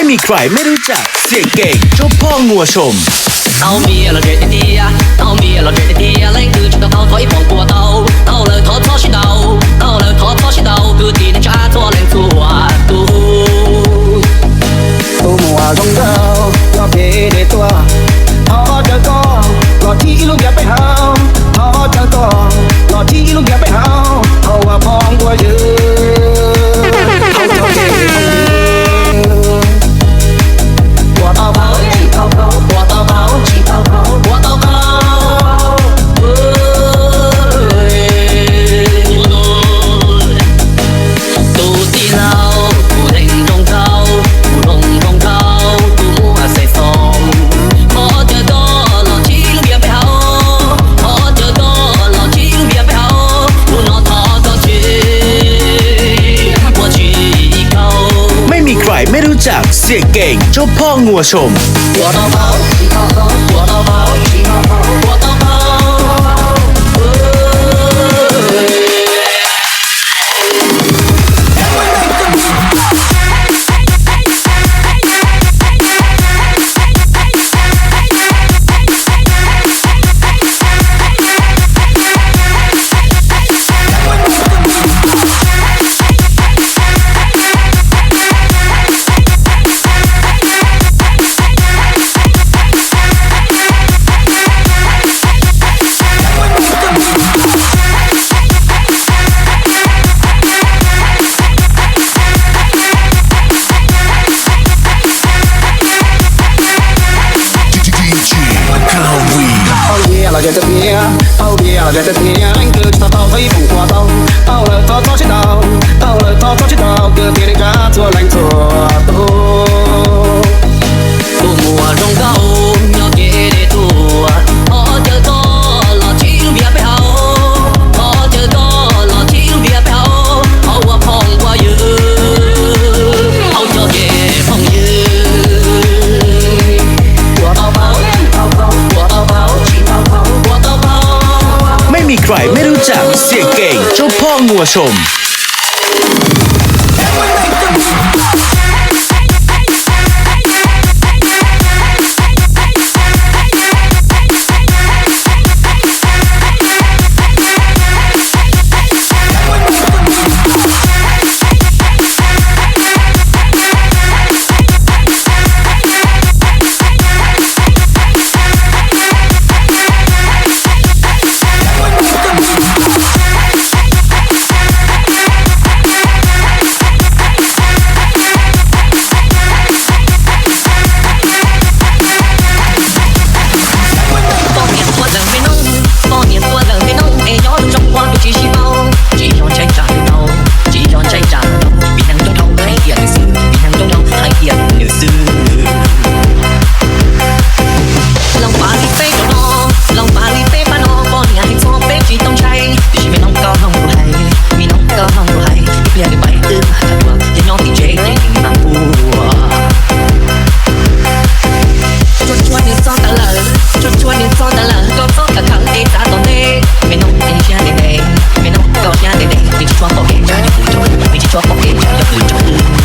มีใครไม่รู้จักเสียงเก่งเจ้าพ่องัวชมtao mía là chuyện tia tao mía là chuyện tia lấy từ chúng tao thấy phòng của tao lời thó xin đầu tao lời thó xin đầu cứ tin cha cho lên chùa tu mùa rong rau lo về để tua họ chờ con lo chi lúc gặp phải hao họ chờ con lo chi lúc gặp phải hao họว่าพองกว่าเยอะเขาจะเก่งว่าตาเผาที่เผาว่าตาเผาที่เผาว่าตาเผาtu ti lao tu hình trong thao tu đồng trong thao tu mua xây xong họ chờ đó lo chi lúc gặp phải hao họ chờ đó lo chi lúc gặp phải hao tu nó thọ cho chiว่าชีเขาไม่มีใครไม่รู้จักเสียงเก่งเจ้าพ่องัวชมว่าตาเผาที่เผาว่าตาเผาที่เผาว่าตาเผาlà giờ tất nhiên, tao đi là giờ tất nhiên, anh cứ cho tao thấy phòng qua tao lời tao chết đau, tao lời tao chết đau, cứ tiền cá chua lạnh chua tu mùa rong rau nhỏ kê để tua, họ chờ đó là chỉ lúc biết phải hao, họ chờ đó là chỉ lúc biết phải hao, họ qua phong qua dư, họ cho kê phong dư, qua tao pháo, qua tao pháo, chỉ tao pháo, qua tao pháo ไม่มีใครไม่รู้จักเสียงเก่งเจ้าพ่องัวชม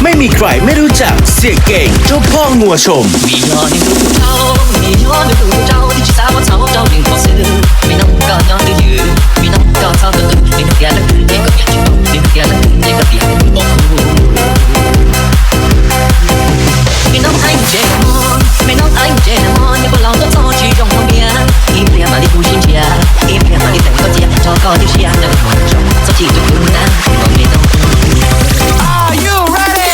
ไม่มีใครไม่รู้จักเสียงเก่งเจ้าพ่องัวชมมีย้อนอยู่เจ้ามีย้อนอยู่เจ้าที่จะสาวเจ้าเจ้าดึงเขาซื้อมีน้องก็ย้อนตัวยืนมีน้องก็เท่าตัวตึงมีนักเรียนนักเรียนก็เปลี่ยนชีวิตมีนักเรียนนักเรียนก็เปลี่ยนโอ้โหมีน้องไอ้เจนมอนมีน้องไอ้เจนมอนอย่าบอกเราต้องต่อชีรงของเมียอีเปลี่ยนมาดิกูชินเชียอีเปลี่ยนมาดิแต่งก็เจียจอก็ดิเชียจะหมดจงสักทีตัวคุณนะบอกไม่ต้อง Are you ready?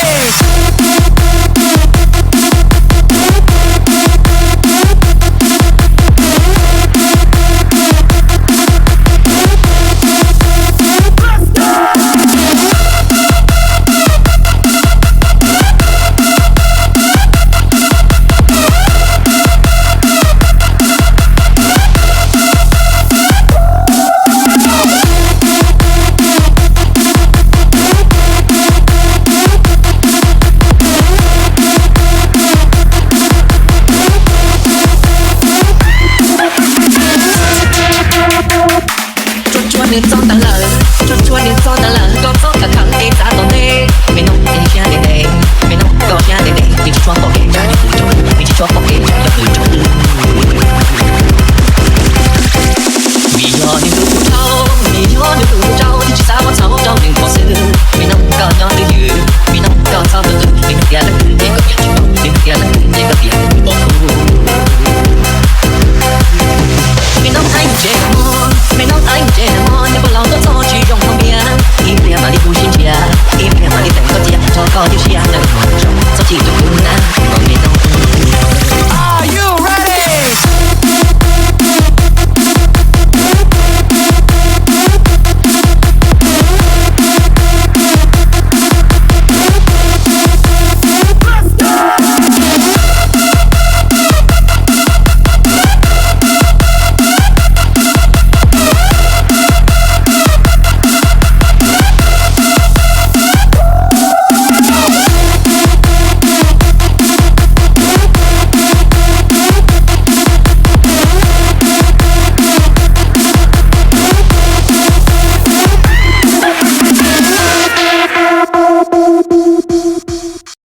ชวนนี่ซ้อนตะเลอชวนนี่ซ้อนตะเลอก็